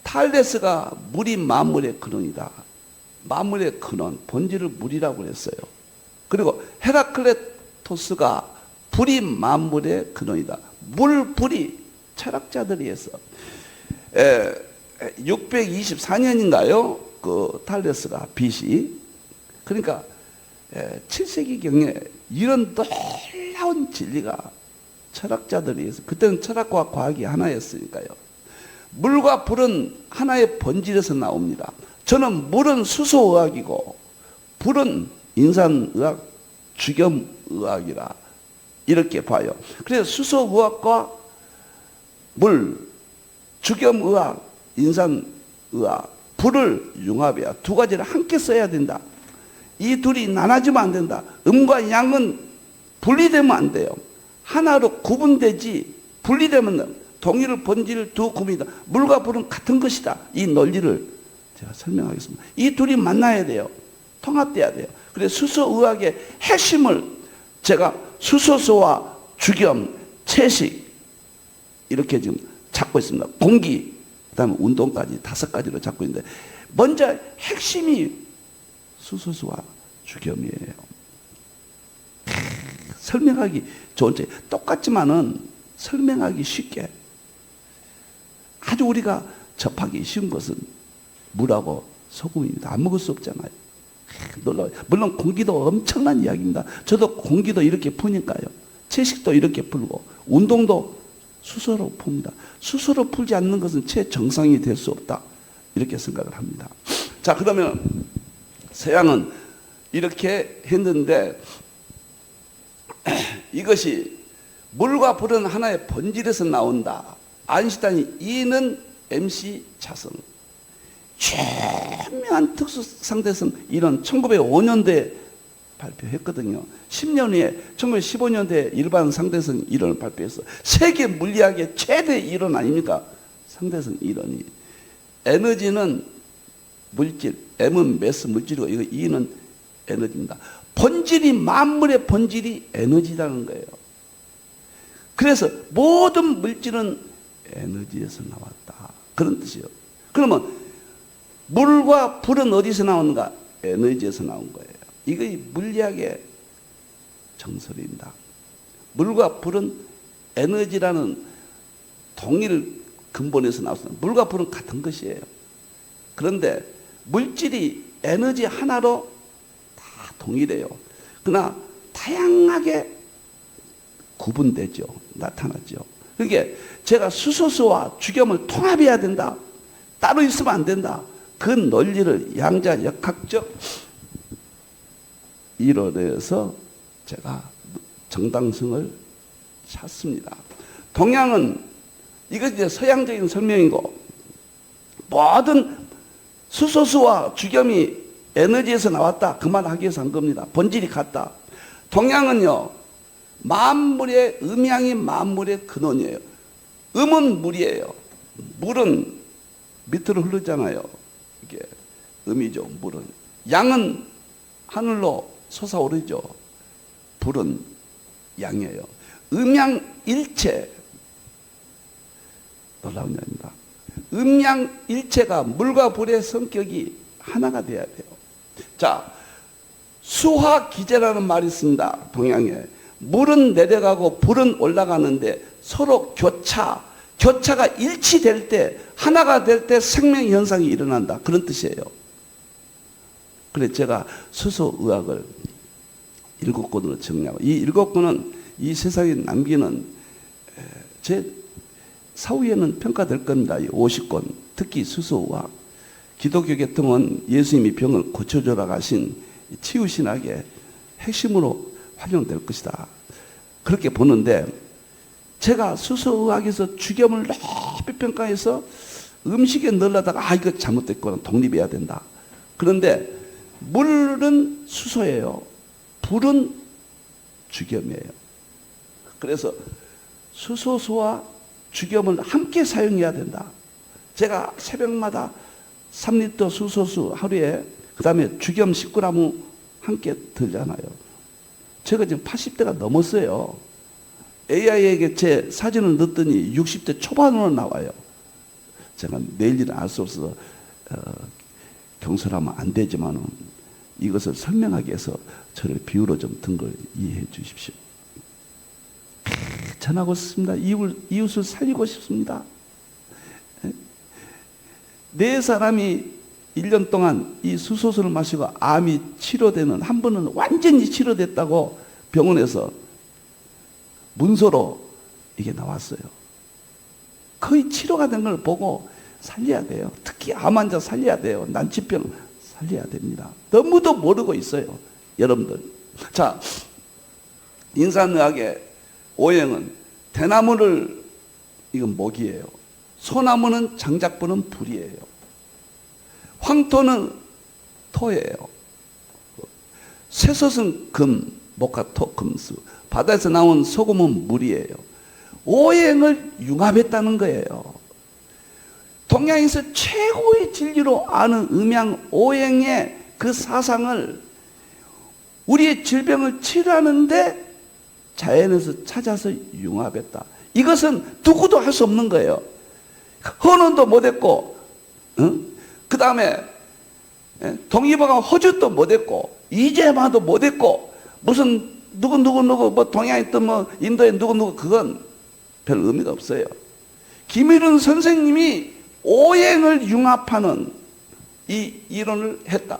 탈레스가 물이 만물의 근원이다. 만물의 근원, 본질을 물이라고 했어요. 그리고 헤라클레토스가 불이 만물의 근원이다. 물, 불이 철학자들이 했어. 624년인가요? 그 탈레스가 BC. 그러니까 7세기경에 이런 놀라운 진리가 철학자들이 해서, 그때는 철학과 과학이 하나였으니까요. 물과 불은 하나의 본질에서 나옵니다. 저는 물은 수소의학이고 불은 인산의학, 주겸의학이라 이렇게 봐요. 그래서 수소의학과 물, 주겸의학, 인산의학, 불을 융합해야 두 가지를 함께 써야 된다. 이 둘이 나눠지면 안 된다. 음과 양은 분리되면 안 돼요. 하나로 구분되지 분리되면 동일 본질 두 구분이다. 물과 불은 같은 것이다. 이 논리를 제가 설명하겠습니다. 이 둘이 만나야 돼요. 통합돼야 돼요. 그래서 수소의학의 핵심을 제가 수소소와 주겸, 채식 이렇게 지금 잡고 있습니다. 공기, 그 다음에 운동까지 5가지로 잡고 있는데, 먼저 핵심이 수소수와 주겸이에요. 설명하기 좋은 책. 똑같지만은 설명하기 쉽게 아주 우리가 접하기 쉬운 것은 물하고 소금입니다. 안 먹을 수 없잖아요. 놀라워요. 물론 공기도 엄청난 이야기입니다. 저도 공기도 이렇게 푸니까요. 채식도 이렇게 풀고 운동도 수소로 풉니다. 수소로 풀지 않는 것은 최정상이 될 수 없다. 이렇게 생각을 합니다. 자, 그러면 서양은 이렇게 했는데 이것이 물과 불은 하나의 본질에서 나온다. 아인슈타인이 E는 MC 자성, 최명한 특수상대성 이론 1905년도에 발표했거든요. 10년 후에 1915년도에 일반 상대성 이론을 발표해서 세계 물리학의 최대 이론 아닙니까? 상대성 이론이. 에너지는 물질, M은 매스 물질이고 이거 E는 에너지입니다. 본질이, 만물의 본질이 에너지라는 거예요. 그래서 모든 물질은 에너지에서 나왔다. 그런 뜻이에요. 그러면 물과 불은 어디서 나오는가? 에너지에서 나온 거예요. 이게 물리학의 정설입니다. 물과 불은 에너지라는 동일 근본에서 나왔습니다. 물과 불은 같은 것이에요. 그런데 물질이 에너지 하나로 다 동일해요. 그러나 다양하게 구분되죠. 나타나죠. 그러니까 제가 수소수와 주겸을 통합해야 된다. 따로 있으면 안 된다. 그 논리를 양자역학적 이론에서 제가 정당성을 찾습니다. 동양은 이것이 이제 서양적인 설명이고 모든 수소수와 주겸이 에너지에서 나왔다. 그 말 하기 위해서 한 겁니다. 본질이 같다. 동양은요, 만물의 음양이 만물의 근원이에요. 음은 물이에요. 물은 밑으로 흐르잖아요. 이게 음이죠. 물은. 양은 하늘로 솟아오르죠. 불은 양이에요. 음양일체. 놀라운 일입니다. 음양일체가 물과 불의 성격이 하나가 돼야 돼요. 자, 수화기제라는 말이 있습니다. 동양에. 물은 내려가고 불은 올라가는데 서로 교차가 일치될 때, 하나가 될 때 생명현상이 일어난다. 그런 뜻이에요. 그래서 제가 수소의학을 7권으로 정리하고, 이 7권은 이 세상에 남기는 제 사후에는 평가될 겁니다. 이 50권, 특히 수소의학. 기독교 계통은 예수님이 병을 고쳐주라 하신 치유신학의 핵심으로 활용될 것이다. 그렇게 보는데, 제가 수소의학에서 주겸을 높이 평가해서 음식에 넣으려다가 이거 잘못됐구나, 독립해야 된다. 그런데 물은 수소예요. 불은 주겸이에요. 그래서 수소수와 주겸을 함께 사용해야 된다. 제가 새벽마다 3리터 수소수 하루에, 그 다음에 주겸 10g 함께 들잖아요. 제가 지금 80대가 넘었어요. AI에게 제 사진을 넣었더니 60대 초반으로 나와요. 제가 내일 일은 알 수 없어서 경솔하면 안 되지만 이것을 설명하기 위해서 저를 비유로 좀 든 걸 이해해 주십시오. 전하고 싶습니다. 이웃을 살리고 싶습니다. 네 사람이 1년 동안 이 수소수를 마시고 암이 치료되는, 한 분은 완전히 치료됐다고 병원에서 문서로 이게 나왔어요. 거의 치료가 된 걸 보고 살려야 돼요. 특히 암 환자 살려야 돼요. 난치병 살려야 됩니다. 너무도 모르고 있어요, 여러분들. 자, 인산의학의 오행은 대나무를, 이건 목이에요. 소나무는 장작부는 불이에요. 황토는 토예요. 쇠솥은 금, 목화토, 금수. 바다에서 나온 소금은 물이에요. 오행을 융합했다는 거예요. 동양에서 최고의 진리로 아는 음양 오행의 그 사상을 우리의 질병을 치료하는데 자연에서 찾아서 융합했다. 이것은 누구도 할 수 없는 거예요. 헌원도 못했고, 그 다음에 동의보감 허주도 못했고, 이재마도 못했고, 무슨 누구 뭐 동양에 있던 뭐 인도에 누구 그건 별 의미가 없어요. 김일은 선생님이 오행을 융합하는 이 이론을 했다.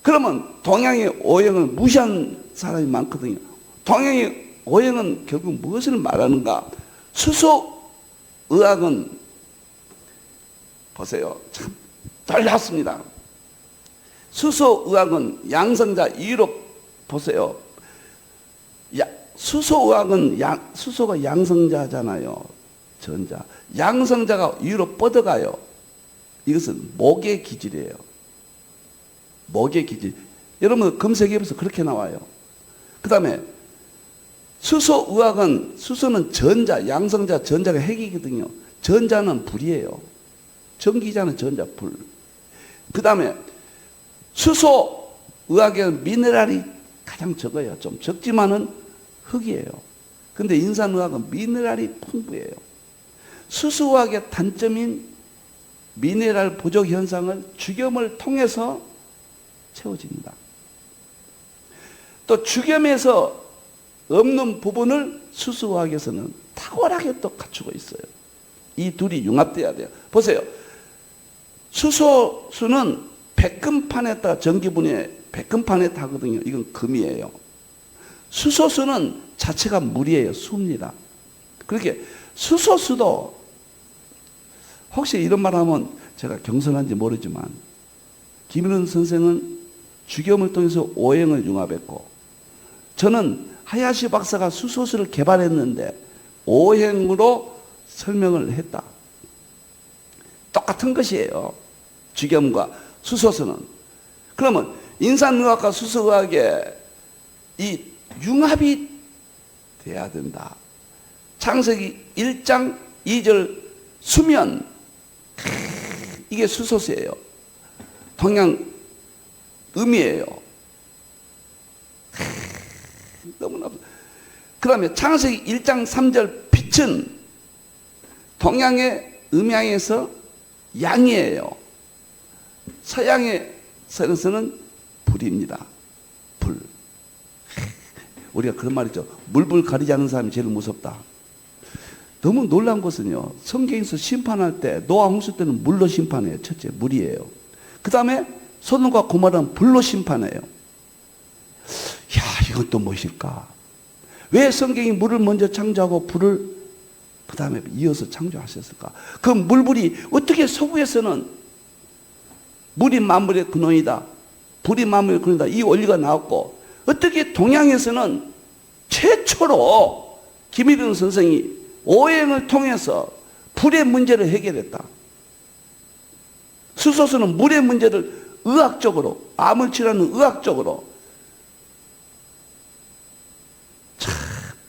그러면 동양의 오행을 무시한 사람이 많거든요. 동양의 오행은 결국 무엇을 말하는가? 수소의학은 보세요. 참 달랐습니다. 수소의학은 양성자 이유로 보세요. 수소의학은 수소가 양성자잖아요. 전자. 양성자가 위로 뻗어가요. 이것은 목의 기질이에요. 목의 기질. 여러분 검색해보세요. 그렇게 나와요. 그 다음에 수소의학은 수소는 전자, 양성자, 전자가 핵이거든요. 전자는 불이에요. 전기자는 전자, 불. 그 다음에 수소의학에는 미네랄이 가장 적어요. 좀 적지만은 흙이에요. 근데 인산의학은 미네랄이 풍부해요. 수소의학의 단점인 미네랄 부족 현상을 주겸을 통해서 채워집니다. 또 주겸에서 없는 부분을 수소의학에서는 탁월하게 또 갖추고 있어요. 이 둘이 융합돼야 돼요. 보세요. 수소수는 백금판에다가 전기분해 백금판에 하거든요. 이건 금이에요. 수소수는 자체가 물이에요. 수입니다. 그렇게 수소수도 혹시 이런 말 하면 제가 경솔한지 모르지만 김일은 선생은 주겸을 통해서 오행을 융합했고 저는 하야시 박사가 수소수를 개발했는데 오행으로 설명을 했다. 똑같은 것이에요. 주겸과 수소수는. 그러면 인산의학과 수소의학의 이 융합이 돼야 된다. 창세기 1장 2절 수면 이게 수소수예요. 동양 음이에요. 너무나. 그 다음에 창세기 1장 3절 빛은 동양의 음양에서 양이에요. 서양에서는 불입니다. 불. 우리가 그런 말 있죠. 물불 가리지 않는 사람이 제일 무섭다. 너무 놀라운 것은요. 성경에서 심판할 때 노아 홍수 때는 물로 심판해요. 첫째 물이에요. 그 다음에 소돔과 고모라는 불로 심판해요. 야, 이건 또 무엇일까? 왜 성경이 물을 먼저 창조하고 불을 그 다음에 이어서 창조하셨을까? 그 물불이 어떻게 서구에서는 물이 만물의 근원이다, 불이 만물의 근원이다, 이 원리가 나왔고 어떻게 동양에서는 최초로 김일은 선생이 오행을 통해서 불의 문제를 해결했다. 수소수는 물의 문제를 의학적으로, 암을 치료하는 의학적으로. 참,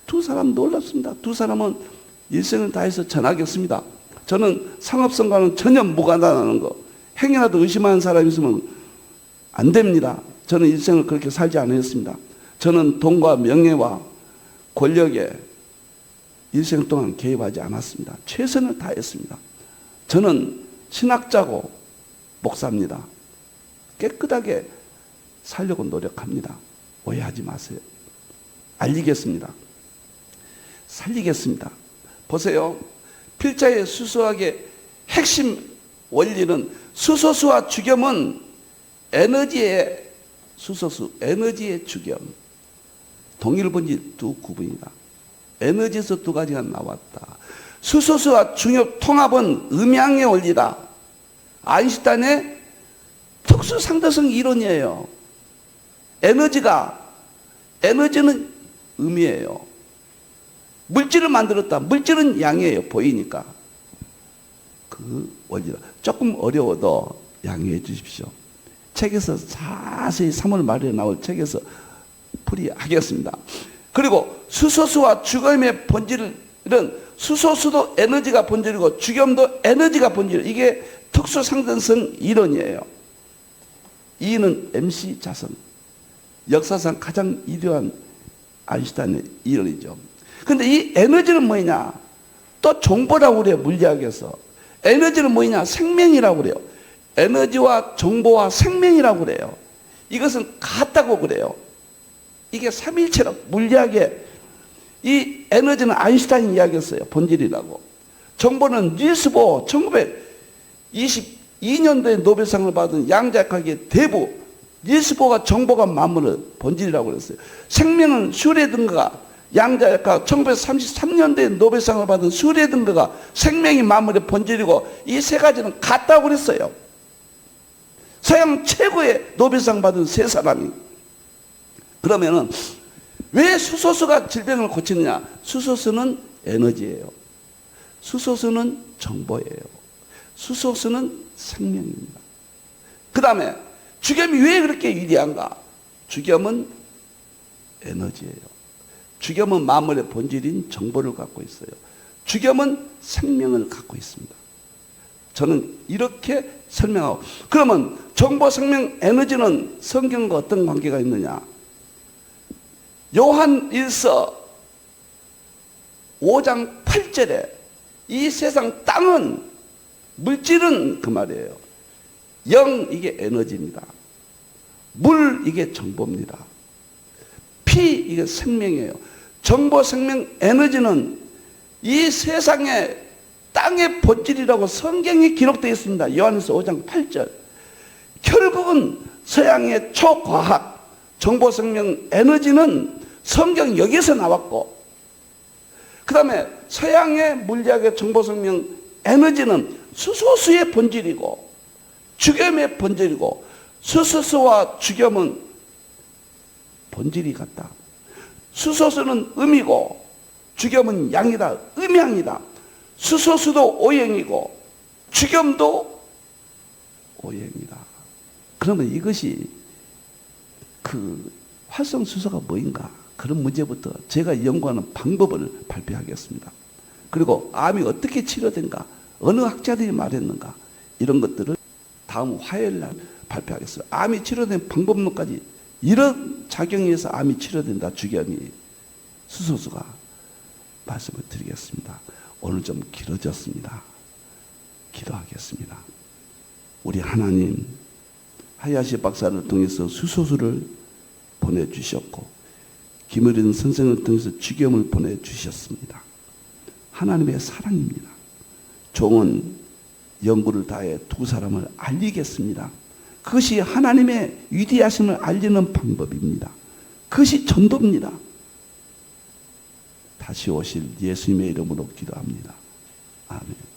두 사람 놀랍습니다. 두 사람은 일생을 다해서 전하겠습니다. 저는 상업성과는 전혀 무관하다는 거. 행여라도 의심하는 사람이 있으면 안 됩니다. 저는 일생을 그렇게 살지 않았습니다. 저는 돈과 명예와 권력에 일생 동안 개입하지 않았습니다. 최선을 다했습니다. 저는 신학자고 목사입니다. 깨끗하게 살려고 노력합니다. 오해하지 마세요. 알리겠습니다. 살리겠습니다. 보세요. 필자의 수소학의 핵심 원리는 수소수와 주겸은 에너지의 수소수, 에너지의 주겸. 동일본질 두 구분이다. 에너지에서 두 가지가 나왔다. 수소수와 중엽 통합은 음양의 원리다. 아인슈타인의 특수상대성 이론이에요. 에너지는 음이에요. 물질을 만들었다. 물질은 양이에요. 보이니까. 그 원리다. 조금 어려워도 양해해 주십시오. 책에서 자세히 3월 말에 나올 책에서 풀이하겠습니다. 그리고 수소수와 주겸의 본질은 수소수도 에너지가 본질이고 주겸도 에너지가 본질. 이게 특수상전성 이론이에요. 이는 MC 자선. 역사상 가장 위대한 아인슈타인의 이론이죠. 근데 이 에너지는 뭐냐? 또 정보라고 그래요. 물리학에서. 에너지는 뭐냐? 생명이라고 그래요. 에너지와 정보와 생명이라고 그래요. 이것은 같다고 그래요. 이게 삼일체로 물리학의 이 에너지는 아인슈타인이 이야기했어요. 본질이라고. 정보는 닐스 보어 1922년도에 노벨상을 받은 양자역학의 대부 닐스 보어가 정보가 만물의 본질이라고 그랬어요. 생명은 슈레딩거가 양자역학 1933년도에 노벨상을 받은 슈레딩거가 생명이 만물의 본질이고 이 세 가지는 같다고 그랬어요. 서양 최고의 노벨상 받은 세 사람이. 그러면은 왜 수소수가 질병을 고치느냐? 수소수는 에너지예요. 수소수는 정보예요. 수소수는 생명입니다. 그 다음에 주겸이 왜 그렇게 위대한가? 주겸은 에너지예요. 주겸은 만물의 본질인 정보를 갖고 있어요. 주겸은 생명을 갖고 있습니다. 저는 이렇게 설명하고, 그러면 정보, 생명, 에너지는 성경과 어떤 관계가 있느냐? 요한 1서 5장 8절에 이 세상 땅은, 물질은 그 말이에요. 영, 이게 에너지입니다. 물, 이게 정보입니다. 피, 이게 생명이에요. 정보, 생명, 에너지는 이 세상의 땅의 본질이라고 성경에 기록되어 있습니다. 요한일서 5장 8절. 결국은 서양의 초과학, 정보, 생명, 에너지는 성경 여기서 나왔고, 그 다음에 서양의 물리학의 정보, 생명, 에너지는 수소수의 본질이고 주겸의 본질이고, 수소수와 주겸은 본질이 같다. 수소수는 음이고 주겸은 양이다. 음양이다. 수소수도 오행이고 주겸도 오행이다. 그러면 이것이 그 활성수소가 뭐인가? 그런 문제부터 제가 연구하는 방법을 발표하겠습니다. 그리고 암이 어떻게 치료된가? 어느 학자들이 말했는가? 이런 것들을 다음 화요일 날 발표하겠습니다. 암이 치료된 방법론까지, 이런 작용에 의해서 암이 치료된다. 주겸이, 수소수가 말씀을 드리겠습니다. 오늘 좀 길어졌습니다. 기도하겠습니다. 우리 하나님, 하야시 박사를 통해서 수소수를 보내주셨고 김어린 선생을 통해서 주겸을 보내주셨습니다. 하나님의 사랑입니다. 종은 연구를 다해 두 사람을 알리겠습니다. 그것이 하나님의 위대하심을 알리는 방법입니다. 그것이 전도입니다. 다시 오실 예수님의 이름으로 기도합니다. 아멘.